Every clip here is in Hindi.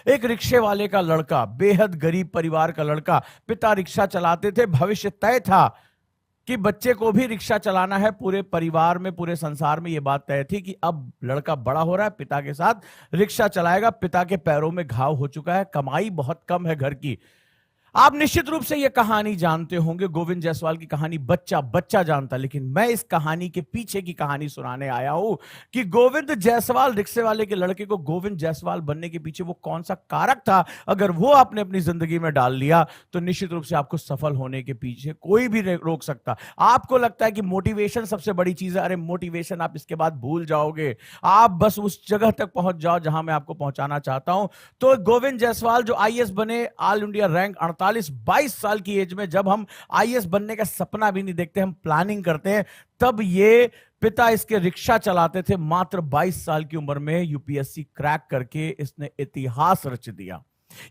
एक रिक्शे वाले का लड़का, बेहद गरीब परिवार का लड़का, पिता रिक्शा चलाते थे, भविष्य तय था कि बच्चे को भी रिक्शा चलाना है। पूरे परिवार में, पूरे संसार में यह बात तय थी कि अब लड़का बड़ा हो रहा है, पिता के साथ रिक्शा चलाएगा। पिता के पैरों में घाव हो चुका है, कमाई बहुत कम है घर की। आप निश्चित रूप से यह कहानी जानते होंगे, गोविंद जायसवाल की कहानी बच्चा बच्चा जानता, लेकिन मैं इस कहानी के पीछे की कहानी सुनाने आया हूं कि गोविंद जायसवाल, रिक्शे वाले के लड़के को गोविंद जायसवाल बनने के पीछे वो कौन सा कारक था। अगर वो आपने अपनी जिंदगी में डाल लिया तो निश्चित रूप से आपको सफल होने के पीछे कोई भी रोक सकता। आपको लगता है कि मोटिवेशन सबसे बड़ी चीज है, अरे मोटिवेशन आप इसके बाद भूल जाओगे। आप बस उस जगह तक पहुंच जाओ जहां मैं आपको पहुंचाना चाहता हूं। तो गोविंद जायसवाल जो आईएएस बने, ऑल इंडिया रैंक 22 साल की एज में, जब हम आईएएस बनने का सपना भी नहीं देखते, हम प्लानिंग करते हैं, तब ये पिता इसके रिक्शा चलाते थे। मात्र 22 साल की उम्र में यूपीएससी क्रैक करके इसने इतिहास रच दिया।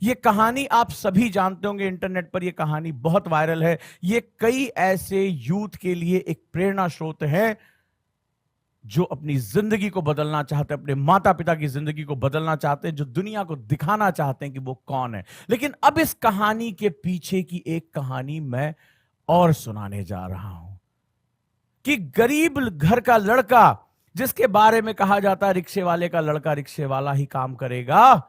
ये कहानी आप सभी जानते होंगे, इंटरनेट पर ये कहानी बहुत वायरल है। ये कई ऐसे यूथ के लिए एक प्रेरणा स्रोत है जो अपनी जिंदगी को बदलना चाहते हैं, अपने माता पिता की जिंदगी को बदलना चाहते हैं, जो दुनिया को दिखाना चाहते हैं कि वो कौन है। लेकिन अब इस कहानी के पीछे की एक कहानी मैं और सुनाने जा रहा हूं कि गरीब घर का लड़का, जिसके बारे में कहा जाता है रिक्शे वाले का लड़का रिक्शे वाला ही काम करेगा,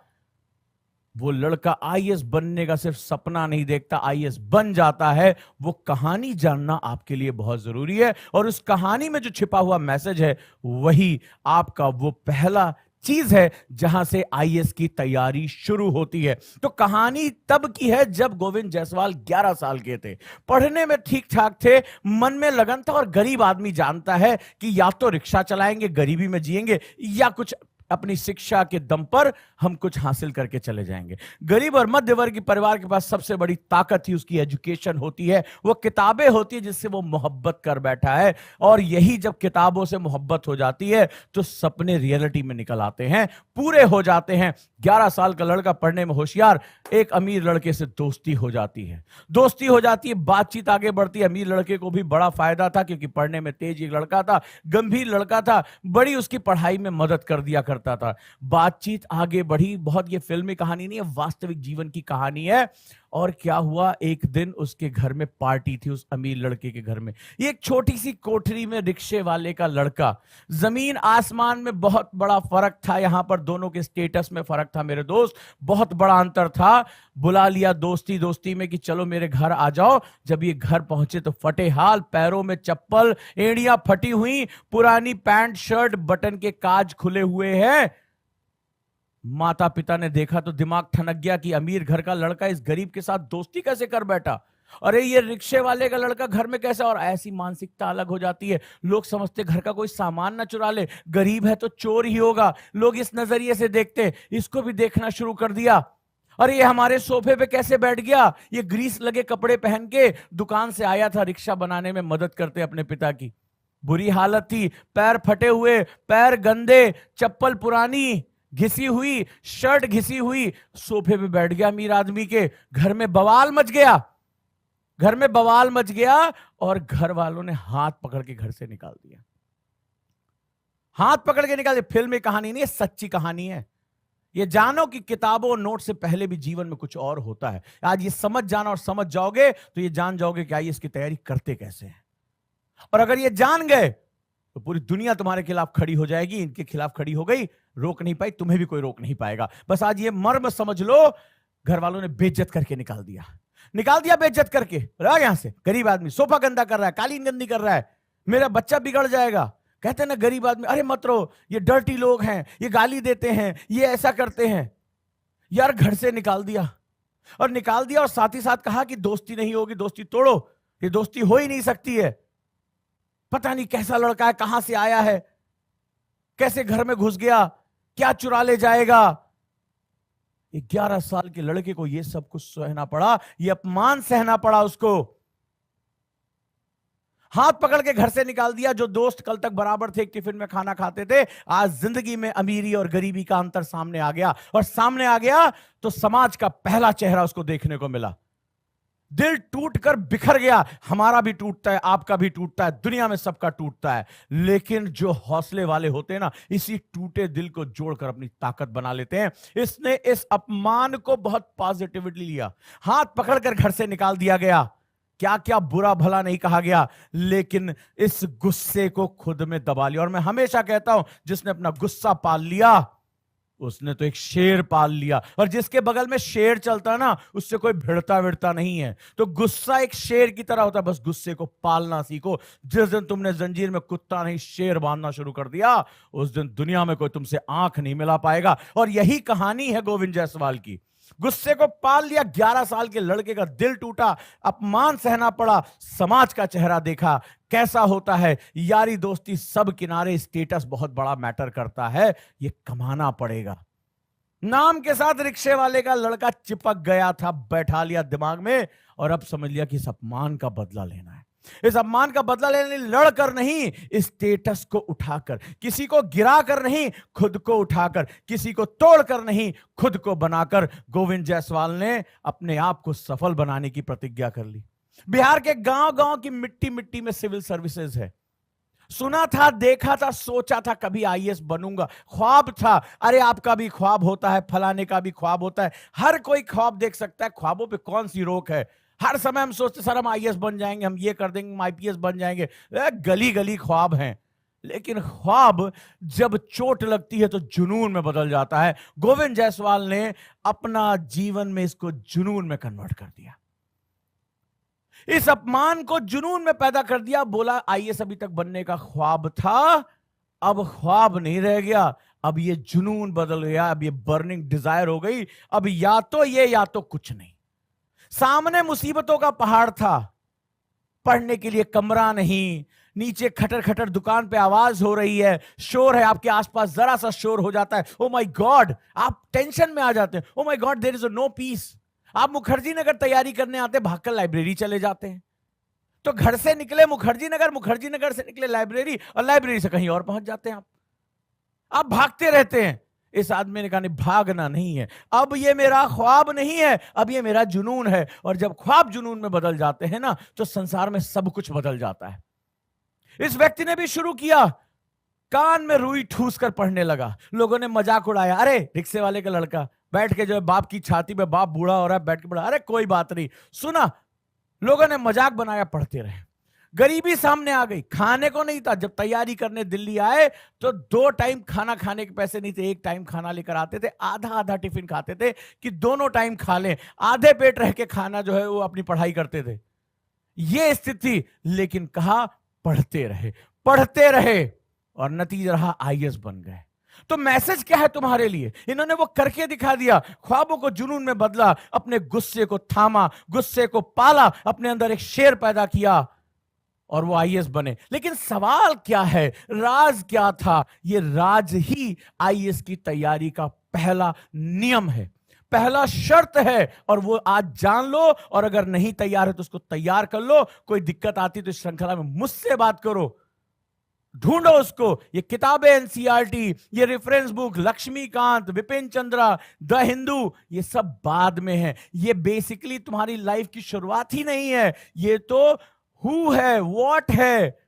वो लड़का आईएएस बनने का सिर्फ सपना नहीं देखता, आईएएस बन जाता है। वो कहानी जानना आपके लिए बहुत जरूरी है, और उस कहानी में जो छिपा हुआ मैसेज है वही आपका वो पहला चीज है जहां से आईएएस की तैयारी शुरू होती है। तो कहानी तब की है जब गोविंद जायसवाल 11 साल के थे, पढ़ने में ठीक ठाक थे, मन में लगन था। और गरीब आदमी जानता है कि या तो रिक्शा चलाएंगे, गरीबी में जिएंगे, या कुछ अपनी शिक्षा के दम पर हम कुछ हासिल करके चले जाएंगे। गरीब और मध्य वर्ग के परिवार के पास सबसे बड़ी ताकत ही उसकी एजुकेशन होती है, वो किताबें होती है जिससे वो मोहब्बत कर बैठा है। और यही जब किताबों से मोहब्बत हो जाती है तो सपने रियलिटी में निकल आते हैं, पूरे हो जाते हैं। 11 साल का लड़का, पढ़ने में होशियार, एक अमीर लड़के से दोस्ती हो जाती है। दोस्ती हो जाती है, बातचीत आगे बढ़ती है। अमीर लड़के को भी बड़ा फायदा था क्योंकि पढ़ने में तेज एक लड़का था, गंभीर लड़का था, बड़ी उसकी पढ़ाई में मदद कर दिया करता था। बातचीत आगे बढ़ी, बहुत ये फिल्मी कहानी नहीं है, वास्तविक जीवन की कहानी है। और क्या हुआ, एक दिन उसके घर में पार्टी थी, उस अमीर लड़के के घर में। ये एक छोटी सी कोठरी में रिक्शे वाले का लड़का, जमीन आसमान में बहुत बड़ा फर्क था। यहां पर दोनों के स्टेटस में फर्क था मेरे दोस्त, बहुत बड़ा अंतर था। बुला लिया दोस्ती दोस्ती में कि चलो मेरे घर आ जाओ। जब ये घर पहुंचे तो फटे हाल, पैरों में चप्पल, एड़ियां फटी हुई, पुरानी पैंट शर्ट, बटन के काज खुले हुए हैं। माता पिता ने देखा तो दिमाग ठनक गया कि अमीर घर का लड़का इस गरीब के साथ दोस्ती कैसे कर बैठा। अरे ये रिक्शे वाले का लड़का घर में कैसे। और ऐसी मानसिकता अलग हो जाती है, लोग समझते घर का कोई सामान ना चुरा ले, गरीब है तो चोर ही होगा, लोग इस नजरिए से देखते। इसको भी देखना शुरू कर दिया। अरे ये हमारे सोफे पे कैसे बैठ गया, ये ग्रीस लगे कपड़े पहन के दुकान से आया था रिक्शा बनाने में मदद करते अपने पिता की। बुरी हालत थी, पैर फटे हुए, पैर गंदे, चप्पल पुरानी, घिसी हुई, शर्ट घिसी हुई, सोफे पे बैठ गया अमीर आदमी के। घर में बवाल मच गया, घर में बवाल मच गया। और घर वालों ने हाथ पकड़ के घर से निकाल दिया, हाथ पकड़ के निकाल दिया। फिल्म की कहानी नहीं है, सच्ची कहानी है। ये जानो कि किताबों और नोट से पहले भी जीवन में कुछ और होता है। आज ये समझ जाना, और समझ जाओगे तो ये जान जाओगे कि आइए इसकी तैयारी करते कैसे हैं। और अगर ये जान गए तो पूरी दुनिया तुम्हारे खिलाफ खड़ी हो जाएगी। इनके खिलाफ खड़ी हो गई, रोक नहीं पाई, तुम्हें भी कोई रोक नहीं पाएगा। बस आज ये मर्म समझ लो, घर वालों ने बेइज्जत करके निकाल दिया, निकाल दिया बेइज्जत करके। रहा यहां से, गरीब आदमी सोफा गंदा कर रहा है, कालीन गंदी कर रहा है, मेरा बच्चा बिगड़ जाएगा। कहते हैं ना गरीब आदमी, अरे मत रहो, ये डर्टी लोग हैं, ये गाली देते हैं, ये ऐसा करते हैं। यार घर से निकाल दिया, और निकाल दिया, और साथ ही साथ कहा कि दोस्ती नहीं होगी, दोस्ती तोड़ो, ये दोस्ती हो ही नहीं सकती है। पता नहीं कैसा लड़का है, कहां से आया है, कैसे घर में घुस गया, क्या चुरा ले जाएगा। 11 साल के लड़के को यह सब कुछ सहना पड़ा, यह अपमान सहना पड़ा उसको। हाथ पकड़ के घर से निकाल दिया। जो दोस्त कल तक बराबर थे, एक टिफिन में खाना खाते थे, आज जिंदगी में अमीरी और गरीबी का अंतर सामने आ गया। और सामने आ गया तो समाज का पहला चेहरा उसको देखने को मिला। दिल टूटकर बिखर गया। हमारा भी टूटता है, आपका भी टूटता है, दुनिया में सबका टूटता है। लेकिन जो हौसले वाले होते हैं ना, इसी टूटे दिल को जोड़कर अपनी ताकत बना लेते हैं। इसने इस अपमान को बहुत पॉजिटिवली लिया। हाथ पकड़कर घर से निकाल दिया गया, क्या क्या बुरा भला नहीं कहा गया, लेकिन इस गुस्से को खुद में दबा लिया। और मैं हमेशा कहता हूं, जिसने अपना गुस्सा पाल लिया उसने तो एक शेर पाल लिया। और जिसके बगल में शेर चलता ना, उससे कोई भिड़ता विड़ता नहीं है। तो गुस्सा एक शेर की तरह होता है, बस गुस्से को पालना सीखो। जिस दिन तुमने जंजीर में कुत्ता नहीं शेर बांधना शुरू कर दिया, उस दिन दुनिया में कोई तुमसे आंख नहीं मिला पाएगा। और यही कहानी है गोविंद जायसवाल की। गुस्से को पाल लिया, 11 साल के लड़के का दिल टूटा, अपमान सहना पड़ा, समाज का चेहरा देखा। कैसा होता है, यारी दोस्ती सब किनारे, स्टेटस बहुत बड़ा मैटर करता है, ये कमाना पड़ेगा। नाम के साथ रिक्शे वाले का लड़का चिपक गया था, बैठा लिया दिमाग में, और अब समझ लिया कि इस अपमान का बदला लेना है। इस अपमान का बदला लेने लड़कर नहीं, स्टेटस को उठाकर, किसी को गिराकर नहीं, खुद को उठाकर, किसी को तोड़कर नहीं, खुद को बनाकर गोविंद जायसवाल ने अपने आप को सफल बनाने की प्रतिज्ञा कर ली। बिहार के गांव-गांव की मिट्टी मिट्टी में सिविल सर्विसेज है। सुना था, देखा था, सोचा था कभी आईएएस बनूंगा, ख्वाब था। अरे आपका भी ख्वाब होता है, फलाने का भी ख्वाब होता है, हर कोई ख्वाब देख सकता है। ख्वाबों पे कौन सी रोक है? हर समय हम सोचते सर हम आईएएस बन जाएंगे, हम ये कर देंगे, हम आईपीएस बन जाएंगे। गली गली ख्वाब हैं, लेकिन ख्वाब जब चोट लगती है तो जुनून में बदल जाता है। गोविंद जायसवाल ने अपना जीवन में इसको जुनून में कन्वर्ट कर दिया। इस अपमान को जुनून में पैदा कर दिया। बोला आईएएस अभी तक बनने का ख्वाब था, अब ख्वाब नहीं रह गया, अब ये जुनून बदल गया, अब ये बर्निंग डिजायर हो गई। अब या तो ये या तो कुछ नहीं। सामने मुसीबतों का पहाड़ था, पढ़ने के लिए कमरा नहीं, नीचे खटर खटर दुकान पे आवाज हो रही है, शोर है, आपके आसपास जरा सा शोर हो जाता है, ओ माय गॉड, आप टेंशन में आ जाते हैं। Oh my God, there is no peace. आप मुखर्जी नगर तैयारी करने आते, भागकर लाइब्रेरी चले जाते हैं। तो घर से निकले मुखर्जी नगर, मुखर्जी नगर से निकले लाइब्रेरी, और लाइब्रेरी से कहीं और पहुंच जाते हैं। आप भागते रहते हैं। इस आदमी ने कहा नहीं, भागना नहीं है, अब ये मेरा ख्वाब नहीं है, अब ये मेरा जुनून है। और जब ख्वाब जुनून में बदल जाते हैं ना, तो संसार में सब कुछ बदल जाता है। इस व्यक्ति ने भी शुरू किया, कान में रुई ठूस कर पढ़ने लगा। लोगों ने मजाक उड़ाया, अरे रिक्शे वाले का लड़का बैठ के जो है बाप की छाती पे, बाप बूढ़ा हो रहा है बैठ के पढ़ा, अरे कोई बात नहीं। सुना, लोगों ने मजाक बनाया, पढ़ते रहे। गरीबी सामने आ गई, खाने को नहीं था। जब तैयारी करने दिल्ली आए तो 2 टाइम खाना खाने के पैसे नहीं थे, 1 टाइम खाना लेकर आते थे, आधा आधा टिफिन खाते थे कि दोनों टाइम खा लें। आधे पेट रह के खाना जो है वो अपनी पढ़ाई करते थे, ये स्थिति। लेकिन कहा पढ़ते रहे, पढ़ते रहे, और नतीजा रहा आईएएस बन गए। तो मैसेज क्या है तुम्हारे लिए? इन्होंने वो करके दिखा दिया, ख्वाबों को जुनून में बदला, अपने गुस्से को थामा, गुस्से को पाला, अपने अंदर एक शेर पैदा किया, और वो आईएएस बने। लेकिन सवाल क्या है, राज क्या था? ये राज ही आईएएस की तैयारी का पहला नियम है, पहला शर्त है। और वो आज जान लो, और अगर नहीं तैयार है तो उसको तैयार कर लो। कोई दिक्कत आती तो इस श्रृंखला में मुझसे बात करो, ढूंढो उसको। ये किताबें एनसीईआरटी, ये reference book, Laxmikanth, Vipin Chandra, the Hindu, ये सब बाद में है। ये बेसिकली तुम्हारी लाइफ की शुरुआत ही नहीं है, ये तो हु है, व्हाट है।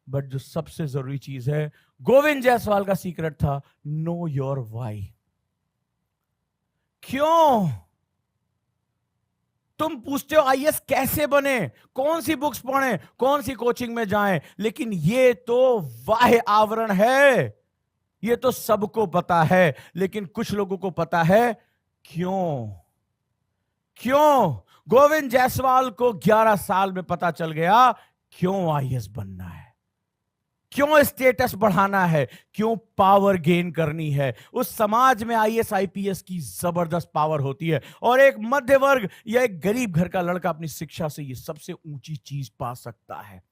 बट जो सबसे जरूरी चीज है, गोविंद जायसवाल का सीक्रेट था, नो योर व्हाई। क्यों? तुम पूछते हो आईएएस कैसे बने, कौन सी बुक्स पढ़ें, कौन सी कोचिंग में जाएं, लेकिन ये तो बाह्य आवरण है, ये तो सबको पता है। लेकिन कुछ लोगों को पता है क्यों। क्यों गोविंद जायसवाल को 11 साल में पता चल गया क्यों आईएएस बनना है, क्यों स्टेटस बढ़ाना है, क्यों पावर गेन करनी है। उस समाज में आईएएस आईपीएस की जबरदस्त पावर होती है, और एक मध्य वर्ग या एक गरीब घर का लड़का अपनी शिक्षा से ये सबसे ऊंची चीज पा सकता है।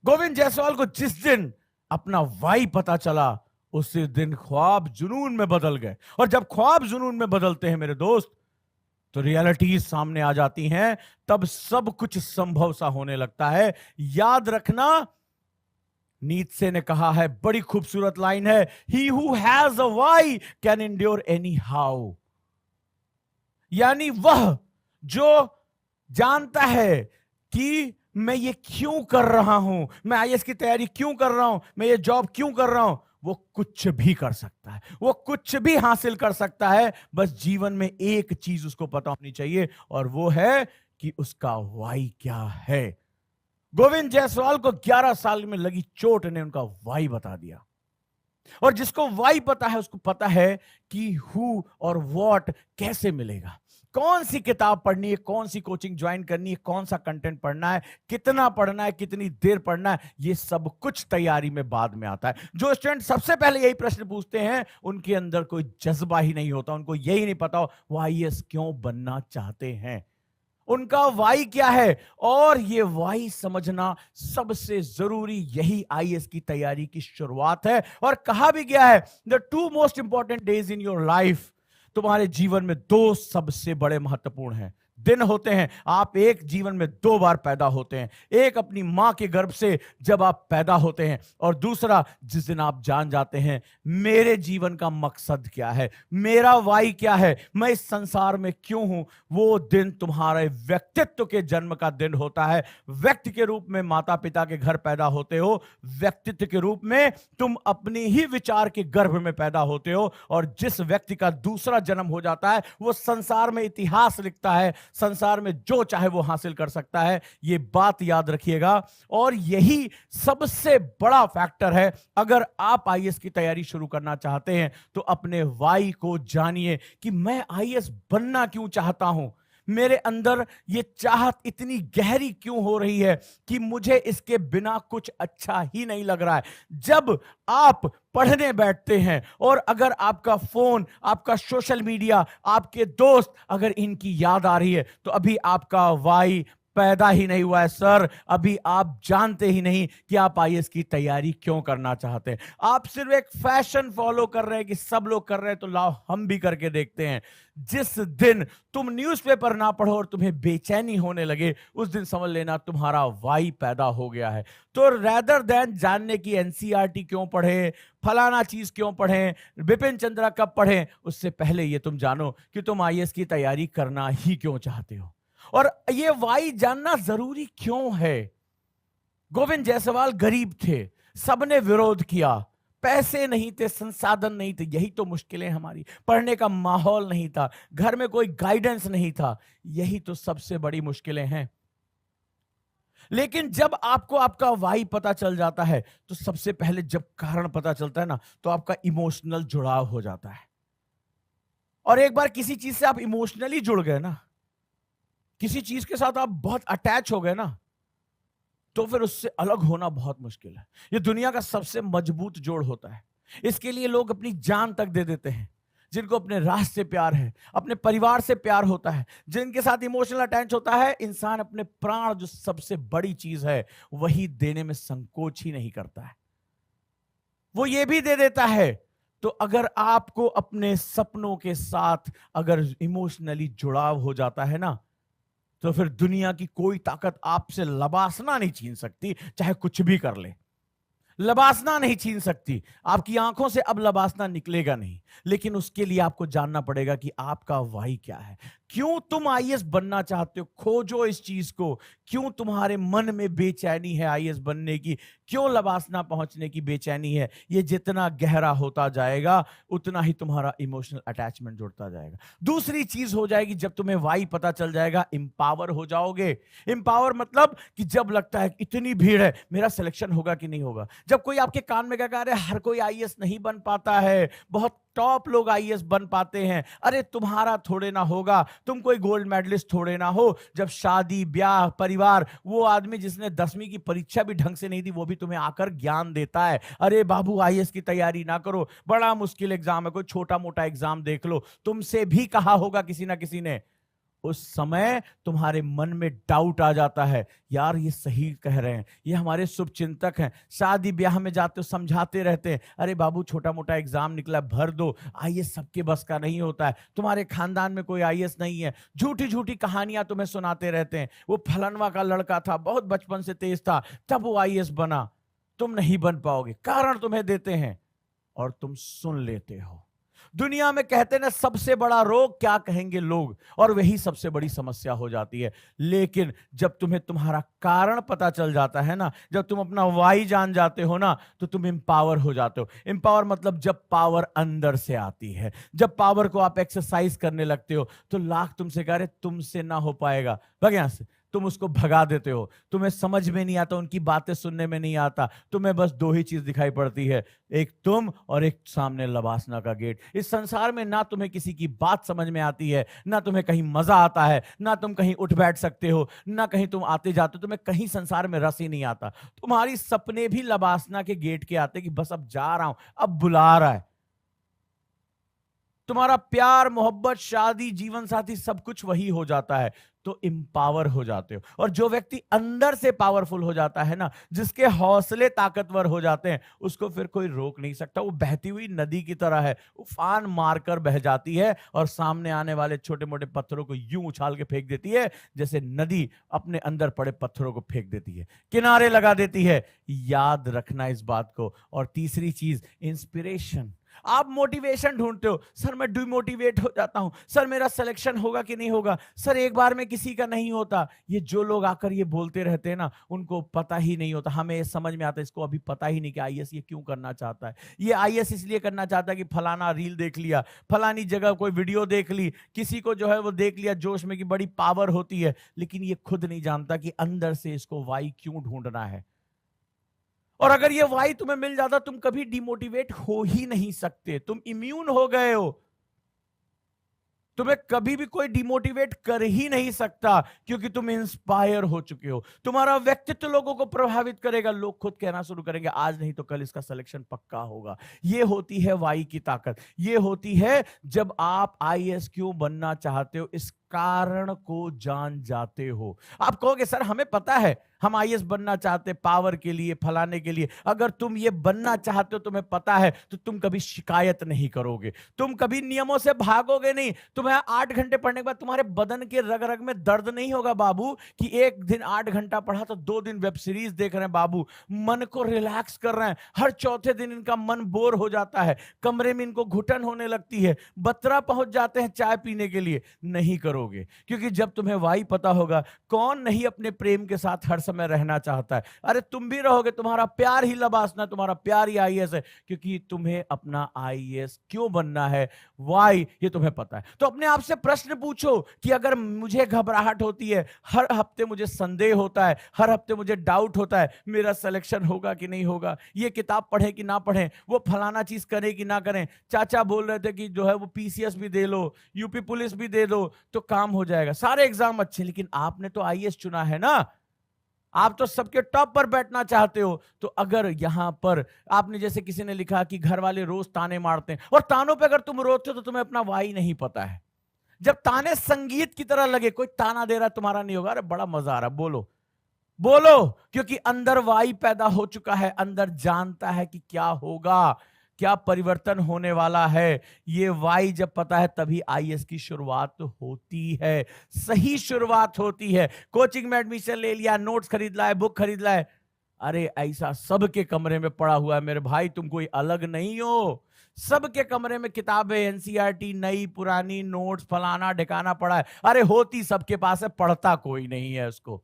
गोविंद जायसवाल को जिस दिन अपना वाई पता चला, उसी दिन ख्वाब जुनून में बदल गए। और जब ख्वाब जुनून में बदलते हैं मेरे दोस्त, तो रियलिटीज सामने आ जाती हैं, तब सब कुछ संभव सा होने लगता है। याद रखना, नीत्शे ने कहा है, बड़ी खूबसूरत लाइन है, he who has a why can endure any how. यानी वह जो जानता है कि मैं ये क्यों कर रहा हूं, मैं आईएएस की तैयारी क्यों कर रहा हूं, मैं ये जॉब क्यों कर रहा हूं, वो कुछ भी कर सकता है, वो कुछ भी हासिल कर सकता है। बस जीवन में एक चीज उसको पता होनी चाहिए, और वो है कि उसका वाई क्या है। गोविंद जायसवाल को 11 साल में लगी चोट ने उनका वाई बता दिया। और जिसको वाई पता है उसको पता है कि हु और व्हाट कैसे मिलेगा, कौन सी किताब पढ़नी है, कौन सी कोचिंग ज्वाइन करनी है, कौन सा कंटेंट पढ़ना है, कितना पढ़ना है, कितनी देर पढ़ना है, ये सब कुछ तैयारी में बाद में आता है। जो स्टूडेंट सबसे पहले यही प्रश्न पूछते हैं उनके अंदर कोई जज्बा ही नहीं होता, उनको यही नहीं पता वो आईएएस क्यों बनना चाहते हैं, उनका वाई क्या है। और ये वाई समझना सबसे जरूरी, यही आईएएस की तैयारी की शुरुआत है। और कहा भी गया है the 2 most important days in your life, तुम्हारे जीवन में 2 सबसे बड़े महत्वपूर्ण हैं दिन होते हैं। आप एक जीवन में 2 बार पैदा होते हैं, एक अपनी मां के गर्भ से जब आप पैदा होते हैं, और दूसरा जिस दिन आप जान जाते हैं मेरे जीवन का मकसद क्या है, मेरा वाई क्या है, मैं इस संसार में क्यों हूं। वो दिन तुम्हारे व्यक्तित्व के जन्म का दिन होता है। व्यक्ति के रूप में माता पिता के घर पैदा होते हो, व्यक्तित्व के रूप में तुम अपनी ही विचार के गर्भ में पैदा होते हो, और जिस व्यक्ति का दूसरा जन्म हो जाता है वो संसार में इतिहास लिखता है, संसार में जो चाहे वो हासिल कर सकता है। ये बात याद रखिएगा। और यही सबसे बड़ा फैक्टर है, अगर आप आईएएस की तैयारी शुरू करना चाहते हैं तो अपने वाई को जानिए कि मैं आईएएस बनना क्यों चाहता हूं, मेरे अंदर ये चाहत इतनी गहरी क्यों हो रही है कि मुझे इसके बिना कुछ अच्छा ही नहीं लग रहा है। जब आप पढ़ने बैठते हैं और अगर आपका फोन, आपका सोशल मीडिया, आपके दोस्त, अगर इनकी याद आ रही है तो अभी आपका वाई पैदा ही नहीं हुआ है सर, अभी आप जानते ही नहीं कि आप आईएएस की तैयारी क्यों करना चाहते हैं। आप सिर्फ एक फैशन फॉलो कर रहे हैं कि सब लोग कर रहे हैं तो लाओ हम भी करके देखते हैं। जिस दिन तुम न्यूज़पेपर ना पढ़ो और तुम्हें बेचैनी होने लगे, उस दिन समझ लेना तुम्हारा वाई पैदा हो गया है। तो रेदर देन जानने की एनसीईआरटी क्यों पढ़े, फलाना चीज क्यों पढ़ें, बिपिन चंद्रा कब पढ़ें, उससे पहले ये तुम जानो कि तुम आईएएस की तैयारी करना ही क्यों चाहते हो, और ये वाई जानना जरूरी क्यों है। गोविंद जायसवाल गरीब थे, सबने विरोध किया, पैसे नहीं थे, संसाधन नहीं थे, यही तो मुश्किलें हमारी, पढ़ने का माहौल नहीं था, घर में कोई गाइडेंस नहीं था, यही तो सबसे बड़ी मुश्किलें हैं। लेकिन जब आपको आपका वाई पता चल जाता है तो सबसे पहले जब कारण पता चलता है ना तो आपका इमोशनल जुड़ाव हो जाता है। और एक बार किसी चीज से आप इमोशनली जुड़ गए ना, किसी चीज के साथ आप बहुत अटैच हो गए ना, तो फिर उससे अलग होना बहुत मुश्किल है। ये दुनिया का सबसे मजबूत जोड़ होता है। इसके लिए लोग अपनी जान तक दे देते हैं। जिनको अपने राष्ट्र से प्यार है, अपने परिवार से प्यार होता है, जिनके साथ इमोशनल अटैच होता है, इंसान अपने प्राण, जो सबसे बड़ी चीज है, वही देने में संकोच ही नहीं करता है, वो ये भी दे देता है। तो अगर आपको अपने सपनों के साथ अगर इमोशनली जुड़ाव हो जाता है ना, तो फिर दुनिया की कोई ताकत आपसे लबासना नहीं छीन सकती, चाहे कुछ भी कर ले। लबासना नहीं छीन सकती, आपकी आंखों से अब लबासना निकलेगा नहीं, लेकिन उसके लिए आपको जानना पड़ेगा कि आपका वाई क्या है, क्यों तुम आईएएस बनना चाहते हो। खोजो इस चीज को, क्यों तुम्हारे मन में बेचैनी है आईएएस बनने की, क्यों लबासना पहुंचने की बेचैनी है। ये जितना गहरा होता जाएगा उतना ही तुम्हारा इमोशनल अटैचमेंट जुड़ता जाएगा। दूसरी चीज हो जाएगी, जब तुम्हें वाई पता चल जाएगा, इंपावर हो जाओगे। इंपावर मतलब कि जब लगता है इतनी भीड़ है, मेरा सिलेक्शन होगा कि नहीं होगा। जब कोई आपके कान में कह रहे हर कोई आईएएस नहीं बन पाता है, बहुत टॉप लोग आईएएस बन पाते हैं, अरे तुम्हारा थोड़े ना होगा, तुम कोई गोल्ड मेडलिस्ट थोड़े ना हो। जब शादी ब्याह परिवार, वो आदमी जिसने 10वीं की परीक्षा भी ढंग से नहीं दी वो भी तुम्हें आकर ज्ञान देता है, अरे बाबू आईएएस की तैयारी ना करो, बड़ा मुश्किल एग्जाम है, कोई छोटा मोटा एग्जाम देख लो, तुमसे भी कहा होगा किसी ना किसी ने। उस समय तुम्हारे मन में डाउट आ जाता है, यार ये सही कह रहे हैं, ये हमारे शुभ चिंतक हैं। शादी ब्याह में जाते हो समझाते रहते हैं, अरे बाबू छोटा मोटा एग्जाम निकला भर दो, आईएएस सबके बस का नहीं होता है, तुम्हारे खानदान में कोई आईएएस नहीं है। झूठी झूठी कहानियां तुम्हें सुनाते रहते हैं, वो फलनवा का लड़का था, बहुत बचपन से तेज था, तब वो आईएएस बना, तुम नहीं बन पाओगे, कारण तुम्हें देते हैं और तुम सुन लेते हो। दुनिया में कहते ना सबसे बड़ा रोग क्या कहेंगे लोग, और वही सबसे बड़ी समस्या हो जाती है। लेकिन जब तुम्हें तुम्हारा कारण पता चल जाता है ना, जब तुम अपना वाई जान जाते हो ना, तो तुम एम्पावर हो जाते हो। एम्पावर मतलब जब पावर अंदर से आती है, जब पावर को आप एक्सरसाइज करने लगते हो, तो लाख तुमसे कह रहे तुमसे ना हो पाएगा, भाग यहां से, तुम उसको भगा देते हो। तुम्हें समझ में नहीं आता, उनकी बातें सुनने में नहीं आता, तुम्हें बस दो ही चीज दिखाई पड़ती है, एक तुम और एक सामने लबासना का गेट। इस संसार में ना तुम्हें किसी की बात समझ में आती है, ना तुम्हें कहीं मजा आता है, ना तुम कहीं उठ बैठ सकते हो, ना कहीं तुम आते जाते हो, तुम्हें कहीं संसार में रस ही नहीं आता। तुम्हारी सपने भी लबासना के गेट के आते कि बस अब जा रहा हूं, अब बुला रहा है। तुम्हारा प्यार, मोहब्बत, शादी, जीवन साथी सब कुछ वही हो जाता है, तो एम्पावर हो जाते हो। और जो व्यक्ति अंदर से पावरफुल हो जाता है ना, जिसके हौसले ताकतवर हो जाते हैं, उसको फिर कोई रोक नहीं सकता। वो बहती हुई नदी की तरह है, उफान मारकर बह जाती है और सामने आने वाले छोटे मोटे पत्थरों को यूं उछाल के फेंक देती है जैसे नदी अपने अंदर पड़े पत्थरों को फेंक देती है, किनारे लगा देती है। याद रखना इस बात को। और तीसरी चीज, इंस्पिरेशन। आप मोटिवेशन ढूंढते हो, सर मैं डिमोटिवेट हो जाता हूं, सर मेरा सिलेक्शन होगा कि नहीं होगा, सर एक बार में किसी का नहीं होता। ये जो लोग आकर ये बोलते रहते हैं ना, उनको पता ही नहीं होता। हमें समझ में आता है, इसको अभी पता ही नहीं कि आईएएस ये क्यों करना चाहता है। ये आईएएस इसलिए करना चाहता है कि फलाना रील देख लिया, फलानी जगह कोई वीडियो देख ली, किसी को जो है वो देख लिया जोश में कि बड़ी पावर होती है, लेकिन ये खुद नहीं जानता कि अंदर से इसको वाई क्यों ढूंढना है। और अगर ये वाई तुम्हें मिल जाता, तुम कभी डिमोटिवेट हो ही नहीं सकते, तुम इम्यून हो गए हो। तुम्हें कभी भी कोई डिमोटिवेट कर ही नहीं सकता, क्योंकि तुम इंस्पायर हो चुके हो। तुम्हारा व्यक्तित्व लोगों को प्रभावित करेगा, लोग खुद कहना शुरू करेंगे आज नहीं तो कल इसका सिलेक्शन पक्का होगा। ये होती है वाई की ताकत। ये होती है जब आप आईएएस क्यों बनना चाहते हो, इस कारण को जान जाते हो। आप कहोगे सर हमें पता है हम आईएएस बनना चाहते, पावर के लिए, फलाने के लिए। अगर तुम ये बनना चाहते हो, तुम्हें पता है, तो तुम कभी शिकायत नहीं करोगे, तुम कभी नियमों से भागोगे नहीं। तुम्हें 8 घंटे पढ़ने के बाद तुम्हारे बदन के रग रग में दर्द नहीं होगा बाबू कि एक दिन 8 घंटा पढ़ा तो 2 दिन वेब सीरीज देख रहे हैं बाबू, मन को रिलैक्स कर रहे हैं। हर चौथे दिन इनका मन बोर हो जाता है, कमरे में इनको घुटन होने लगती है, बत्रा पहुंच जाते हैं चाय पीने के लिए। नहीं करोगे, क्योंकि जब तुम्हें वाई पता होगा, कौन नहीं अपने प्रेम के साथ हर समय रहना चाहता है। अरे तुम भी रहोगे, तुम्हारा प्यार ही लबासना, तुम्हारा प्यार ही आईएएस है, क्योंकि तुम्हें अपना आईएएस क्यों बनना है, वाई, ये तुम्हें पता है। तो अपने आप से प्रश्न पूछो कि अगर मुझे घबराहट होती है, हर हफ्ते मुझे संदेह होता है, हर हफ्ते मुझे डाउट होता है मेरा सिलेक्शन होगा कि नहीं होगा, ये किताब पढ़ें कि ना पढ़ें, वो फलाना चीज करें कि ना करें, चाचा बोल रहे थे कि जो है वो पीसीएस भी दे लो, यूपी पुलिस भी दे दो तो काम हो जाएगा, सारे एग्जाम अच्छे, लेकिन आपने तो आईएएस चुना है ना, आप तो सबके टॉप पर बैठना चाहते हो। तो अगर यहां पर आपने, जैसे किसी ने लिखा कि घर वाले रोज ताने मारते हैं, और तानों पे अगर तुम रोते हो तो तुम्हें अपना वाई नहीं पता है। जब ताने संगीत की तरह लगे, कोई ताना दे रहा है तुम्हारा नहीं होगा, अरे बड़ा मजा आ रहा, बोलो बोलो, क्योंकि अंदर वाई पैदा हो चुका है, अंदर जानता है कि क्या होगा, क्या परिवर्तन होने वाला है। ये वाई जब पता है तभी आईएएस की शुरुआत होती है, सही शुरुआत होती है। कोचिंग में एडमिशन ले लिया, नोट्स खरीद लाए, बुक खरीद लाए, अरे ऐसा सबके कमरे में पड़ा हुआ है मेरे भाई, तुम कोई अलग नहीं हो। सबके कमरे में किताबें, एनसीईआरटी, नई पुरानी, नोट्स, फलाना ढिकाना पड़ा है। अरे होती सबके पास है, पढ़ता कोई नहीं है उसको,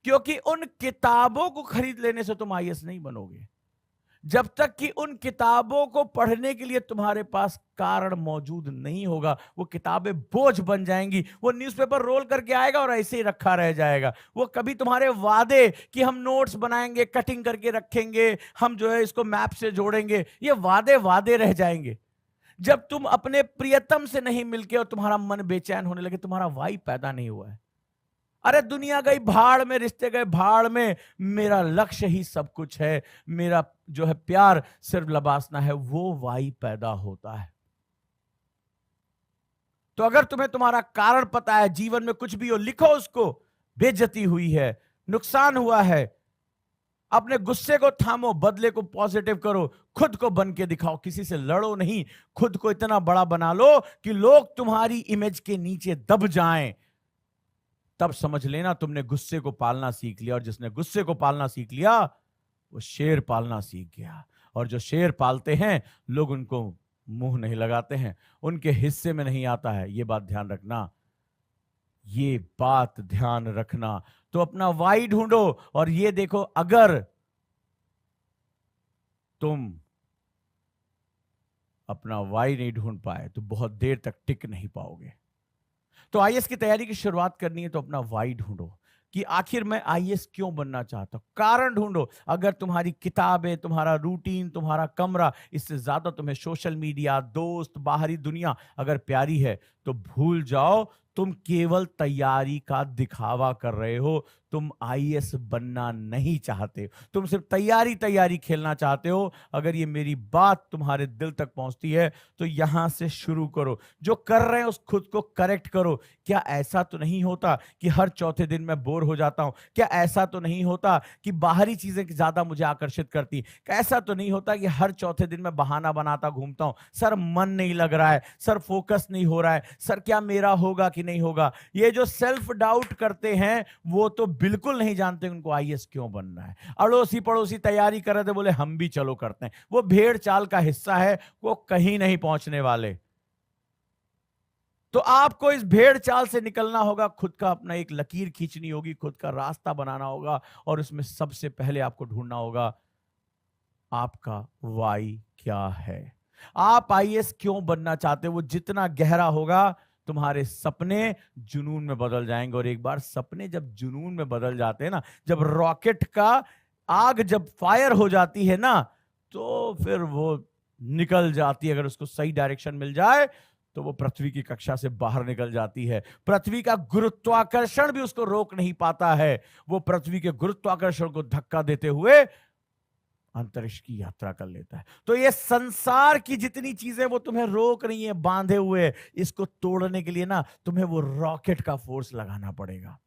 क्योंकि उन किताबों को खरीद लेने से तुम आईएएस नहीं बनोगे, जब तक कि उन किताबों को पढ़ने के लिए तुम्हारे पास कारण मौजूद नहीं होगा। वो किताबें बोझ बन जाएंगी, वो न्यूज़पेपर रोल करके आएगा और ऐसे ही रखा रह जाएगा। वो कभी तुम्हारे वादे कि हम नोट्स बनाएंगे, कटिंग करके रखेंगे, हम जो है इसको मैप से जोड़ेंगे, ये वादे वादे रह जाएंगे। जब तुम अपने प्रियतम से नहीं मिलके और तुम्हारा मन बेचैन होने लगे, तुम्हारा वाई पैदा नहीं हुआ है। अरे दुनिया गई भाड़ में, रिश्ते गए भाड़ में, मेरा लक्ष्य ही सब कुछ है, मेरा जो है प्यार सिर्फ लबासना है, वो वाई पैदा होता है। तो अगर तुम्हें तुम्हारा कारण पता है, जीवन में कुछ भी हो, लिखो उसको। बेइज्जती हुई है, नुकसान हुआ है, अपने गुस्से को थामो, बदले को पॉजिटिव करो, खुद को बन के दिखाओ, किसी से लड़ो नहीं, खुद को इतना बड़ा बना लो कि लोग तुम्हारी इमेज के नीचे दब जाएं। तब समझ लेना तुमने गुस्से को पालना सीख लिया, और जिसने गुस्से को पालना सीख लिया वो शेर पालना सीख गया। और जो शेर पालते हैं लोग उनको मुंह नहीं लगाते हैं, उनके हिस्से में नहीं आता है। ये बात ध्यान रखना, ये बात ध्यान रखना। तो अपना वाई ढूंढो और ये देखो, अगर तुम अपना वाई नहीं ढूंढ पाए तो बहुत देर तक टिक नहीं पाओगे। तो आईएएस की तैयारी की शुरुआत करनी है तो अपना वाई ढूंढो कि आखिर मैं आईएएस क्यों बनना चाहता हूं, कारण ढूंढो। अगर तुम्हारी किताबें, तुम्हारा रूटीन, तुम्हारा कमरा, इससे ज्यादा तुम्हें सोशल मीडिया, दोस्त, बाहरी दुनिया अगर प्यारी है तो भूल जाओ, तुम केवल तैयारी का दिखावा कर रहे हो। तुम आईएएस बनना नहीं चाहते, तुम सिर्फ तैयारी तैयारी खेलना चाहते हो। अगर ये मेरी बात तुम्हारे दिल तक पहुंचती है तो यहां से शुरू करो, जो कर रहे हैं उस खुद को करेक्ट करो। क्या ऐसा तो नहीं होता कि हर चौथे दिन मैं बोर हो जाता हूं? क्या ऐसा तो नहीं होता कि बाहरी चीजें ज्यादा मुझे आकर्षित करती? क्या ऐसा तो नहीं होता कि हर चौथे दिन मैं बहाना बनाता घूमता हूं, सर मन नहीं लग रहा है, सर फोकस नहीं हो रहा है, सर क्या मेरा होगा कि नहीं होगा? ये जो सेल्फ डाउट करते हैं वो तो बिल्कुल नहीं जानते उनको आईएएस क्यों बनना है। अड़ोसी पड़ोसी तैयारी कर रहे थे, बोले हम भी चलो करते हैं। वो भेड़ चाल का हिस्सा है, वो कहीं नहीं पहुंचने वाले। तो आपको इस भेड़ चाल से निकलना होगा, खुद का अपना एक लकीर खींचनी होगी, खुद का रास्ता बनाना होगा। और उसमें सबसे पहले आपको ढूंढना होगा आपका वाई क्या है। आप आईएएस क्यों बनना चाहते हो? वो जितना गहरा होगा तुम्हारे सपने जुनून में बदल जाएंगे। और एक बार सपने जब जुनून में बदल जाते हैं ना, जब रॉकेट का आग जब फायर हो जाती है ना, तो फिर वो निकल जाती है। अगर उसको सही डायरेक्शन मिल जाए तो वो पृथ्वी की कक्षा से बाहर निकल जाती है। पृथ्वी का गुरुत्वाकर्षण भी उसको रोक नहीं पाता है। वो पृथ्वी के गुरुत्वाकर्षण को धक्का देते हुए अंतरिक्ष की यात्रा कर लेता है। तो ये संसार की जितनी चीजें वो तुम्हें रोक रही हैं, बांधे हुए, इसको तोड़ने के लिए ना तुम्हें वो रॉकेट का फोर्स लगाना पड़ेगा।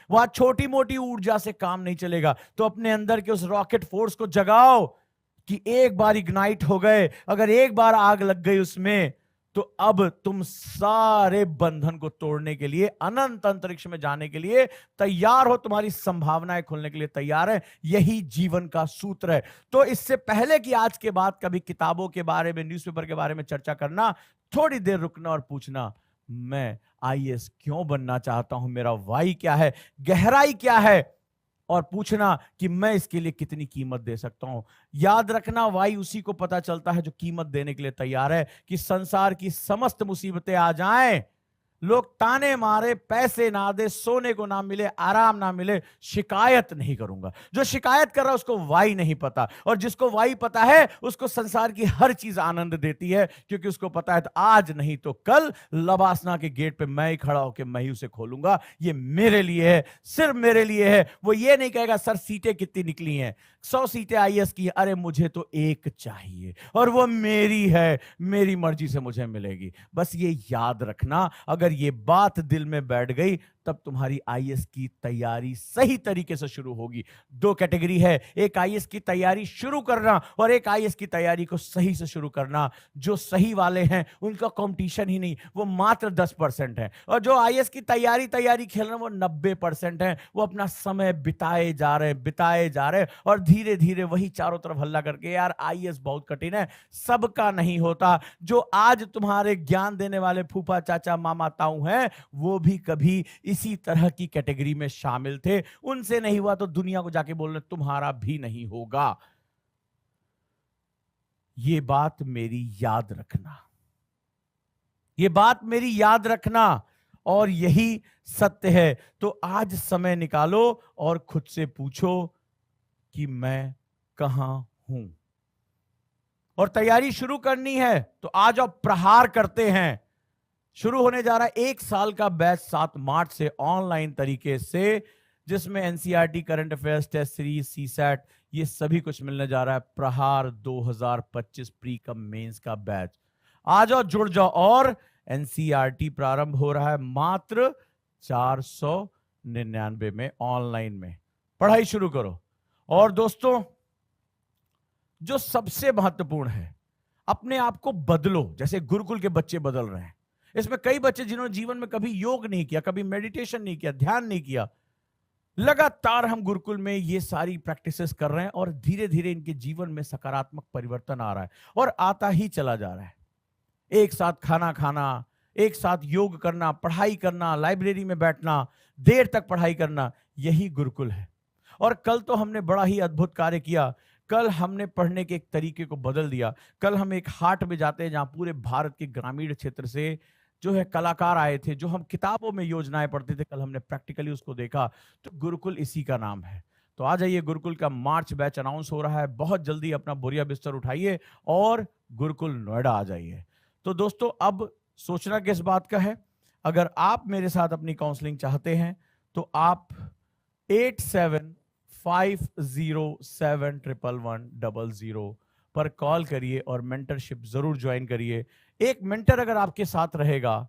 वहां छोटी मोटी ऊर्जा से काम नहीं चलेगा। तो अपने अंदर के उस रॉकेट फोर्स को जगाओ कि एक बार इग्नाइट हो गए, अगर एक बार आग लग गई उसमें, तो अब तुम सारे बंधन को तोड़ने के लिए, अनंत अंतरिक्ष में जाने के लिए तैयार हो। तुम्हारी संभावनाएं खुलने के लिए तैयार है। यही जीवन का सूत्र है। तो इससे पहले कि आज के बाद कभी किताबों के बारे में, न्यूज़पेपर के बारे में चर्चा करना, थोड़ी देर रुकना और पूछना, मैं आईएएस क्यों बनना चाहता हूं, मेरा वाई क्या है, गहराई क्या है, और पूछना कि मैं इसके लिए कितनी कीमत दे सकता हूं। याद रखना, वाई उसी को पता चलता है जो कीमत देने के लिए तैयार है। कि संसार की समस्त मुसीबतें आ जाएं, लोग ताने मारे, पैसे ना दे, सोने को ना मिले, आराम ना मिले, शिकायत नहीं करूंगा। जो शिकायत कर रहा है उसको वाई नहीं पता, और जिसको वाई पता है उसको संसार की हर चीज आनंद देती है, क्योंकि उसको पता है तो आज नहीं तो कल लबासना के गेट पे मैं ही खड़ा होकर मैं ही उसे खोलूंगा। ये मेरे लिए है, सिर्फ मेरे लिए है। वो ये नहीं कहेगा सर सीटें कितनी निकली हैं, 100 सीटें आईएएस की, अरे मुझे तो एक चाहिए और वो मेरी है, मेरी मर्जी से मुझे मिलेगी। बस ये याद रखना, अगर ये बात दिल में बैठ गई तब तुम्हारी आईएएस की तैयारी सही तरीके से शुरू होगी। दो कैटेगरी है, एक आईएएस की तैयारी शुरू करना और एक आईएएस की तैयारी को सही से शुरू करना। जो सही वाले हैं उनका कंपटीशन ही नहीं, वो मात्र 10% है, और जो आईएएस की तैयारी खेल रहे हैं वो 90% है। वो अपना समय बिताए जा रहे और धीरे धीरे वही चारों तरफ हल्ला करके, यार आईएएस बहुत कठिन है, सबका नहीं होता। जो आज तुम्हारे ज्ञान देने वाले फूफा चाचा मामा ताऊ हैं, वो भी कभी इसी तरह की कैटेगरी में शामिल थे। उनसे नहीं हुआ तो दुनिया को जाके बोलने तुम्हारा भी नहीं होगा। ये बात मेरी याद रखना, ये बात मेरी याद रखना, और यही सत्य है। तो आज समय निकालो और खुद से पूछो कि मैं कहां हूं, और तैयारी शुरू करनी है तो आज आप प्रहार करते हैं। शुरू होने जा रहा है 1 साल का बैच 7 मार्च से ऑनलाइन तरीके से, जिसमें NCERT, current affairs, test series, CSAT, ये सभी कुछ मिलने जा रहा है। प्रहार 2025 प्री कम मेंस का बैच, आ जाओ, जुड़ जाओ। और एनसीईआरटी प्रारंभ हो रहा है मात्र 499 में, ऑनलाइन में पढ़ाई शुरू करो। और दोस्तों, जो सबसे महत्वपूर्ण है, अपने आप को बदलो, जैसे गुरुकुल के बच्चे बदल रहे हैं। इसमें कई बच्चे जिन्होंने जीवन में कभी योग नहीं किया, कभी मेडिटेशन नहीं किया, ध्यान नहीं किया, लगातार हम गुरुकुल में ये सारी प्रैक्टिसेस कर रहे हैं और धीरे धीरे इनके जीवन में सकारात्मक परिवर्तन आ रहा है और आता ही चला जा रहा है। एक साथ खाना खाना, एक साथ योग करना, पढ़ाई करना, लाइब्रेरी में बैठना, देर तक पढ़ाई करना, यही गुरुकुल है। और कल तो हमने बड़ा ही अद्भुत कार्य किया। कल हमने पढ़ने के एक तरीके को बदल दिया। कल हम एक हाट में जाते हैं जहां पूरे भारत के ग्रामीण क्षेत्र से जो है कलाकार आए थे, जो हम किताबों में योजनाएं पढ़ते थे, कल हमने प्रैक्टिकली उसको देखा। तो गुरुकुल इसी का नाम है। तो आ जाइए, गुरुकुल का मार्च बैच अनाउंस हो रहा है। बहुत जल्दी अपना बोरिया बिस्तर उठाइए और गुरुकुल नोएडा आ जाइए। तो दोस्तों, अब सोचना किस बात का है, अगर आप मेरे साथ अपनी काउंसलिंग चाहते हैं तो आप 8750711100 पर कॉल करिए और मेंटरशिप जरूर ज्वाइन करिए। एक मेंटर अगर आपके साथ रहेगा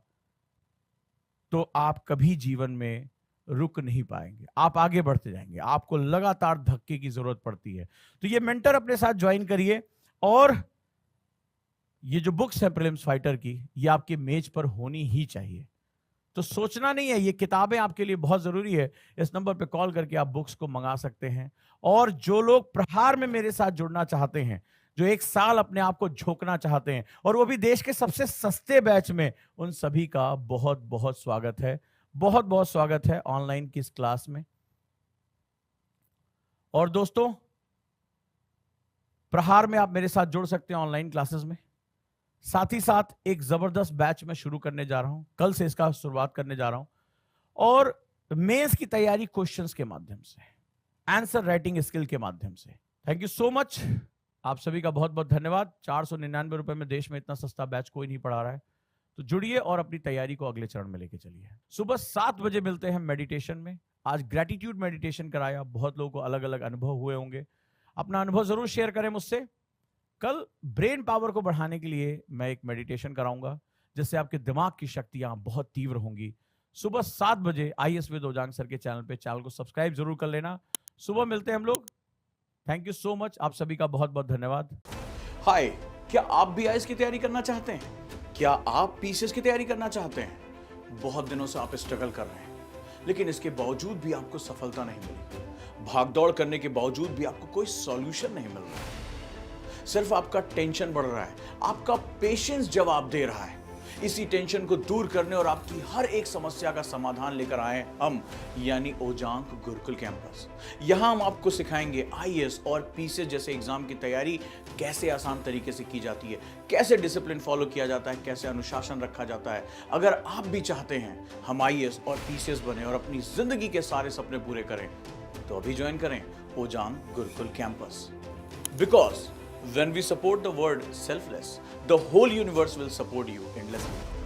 तो आप कभी जीवन में रुक नहीं पाएंगे, आप आगे बढ़ते जाएंगे। आपको लगातार धक्के की जरूरत पड़ती है, तो ये मेंटर अपने साथ ज्वाइन करिए। और ये जो बुक्स है प्रीलिम्स फाइटर की, ये आपके मेज पर होनी ही चाहिए। तो सोचना नहीं है, ये किताबें आपके लिए बहुत जरूरी है। इस नंबर पे कॉल करके आप बुक्स को मंगा सकते हैं। और जो लोग प्रहार में मेरे साथ जुड़ना चाहते हैं, जो एक साल अपने आप को झोंकना चाहते हैं, और वो भी देश के सबसे सस्ते बैच में, उन सभी का बहुत बहुत स्वागत है। बहुत बहुत स्वागत है ऑनलाइन की इस क्लास में। और दोस्तों, प्रहार में आप मेरे साथ जुड़ सकते हैं ऑनलाइन क्लासेस में। साथ ही साथ एक जबरदस्त बैच में शुरू करने जा रहा हूं, कल से इसका शुरुआत करने जा रहा हूं। और मेंस की तैयारी क्वेश्चंस के माध्यम से, आंसर राइटिंग स्किल के माध्यम से। थैंक यू सो मच, आप सभी का बहुत बहुत धन्यवाद। 499 रुपए में देश में इतना सस्ता बैच कोई नहीं पढ़ा रहा है। तो जुड़िए और अपनी तैयारी को अगले चरण में लेके चलिए। सुबह 7 बजे मिलते हैं मेडिटेशन में। आज ग्रेटिट्यूड मेडिटेशन कराया, बहुत लोगों को अलग अलग अनुभव हुए होंगे। अपना अनुभव जरूर शेयर करें मुझसे। कल ब्रेन पावर को बढ़ाने के लिए मैं एक मेडिटेशन कराऊंगा, जिससे आपके दिमाग की शक्तियां बहुत तीव्र होंगी। सुबह 7 बजे IAS विद ओजांग सर के चैनल पे, चैनल को सब्सक्राइब जरूर कर लेना। सुबह मिलते हैं हम लोग। थैंक यू सो मच, आप सभी का बहुत बहुत धन्यवाद। हाय, क्या आप भी IAS की तैयारी करना चाहते हैं? क्या आप PCS की तैयारी करना चाहते हैं? बहुत दिनों से आप स्ट्रगल कर रहे हैं, लेकिन इसके बावजूद भी आपको सफलता नहीं मिली। भागदौड़ करने के बावजूद भी आपको कोई सॉल्यूशन नहीं मिल रहा है। सिर्फ आपका टेंशन बढ़ रहा है, आपका पेशेंस जवाब दे रहा है। इसी टेंशन को दूर करने और आपकी हर एक समस्या का समाधान लेकर आए हम, यानी ओजांग गुरुकुल कैंपस। यहां हम आपको सिखाएंगे IAS और PCS जैसे एग्जाम की तैयारी कैसे आसान तरीके से की जाती है, कैसे डिसिप्लिन फॉलो किया जाता है, कैसे अनुशासन रखा जाता है। अगर आप भी चाहते हैं हम IAS और PCS बने और अपनी जिंदगी के सारे सपने पूरे करें, तो अभी ज्वाइन करें Ojaang Gurukul campus. Because when we support the word selfless, the whole universe will support you endlessly.